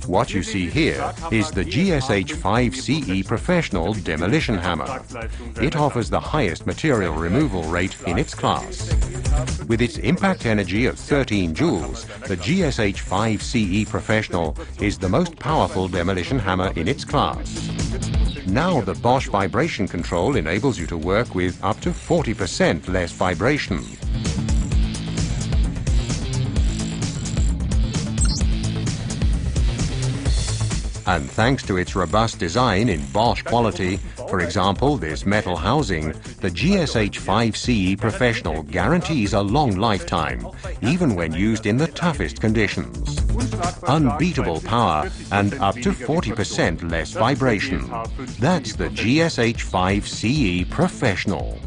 What you see here is the 𝗟𝗶H5CE Professional Demolition Hammer. It offers the highest material removal rate in its class. With its impact energy of 13 joules, the 𝗟𝗶H5CE Professional is the most powerful demolition hammer in its class. Now the Bosch vibration control enables you to work with up to 40% less vibration. And thanks to its robust design in Bosch quality, for example this metal housing, the 𝗟𝗶H5CE Professional guarantees a long lifetime, even when used in the toughest conditions. Unbeatable power and up to 40% less vibration. That's the 𝗟𝗶H5CE Professional.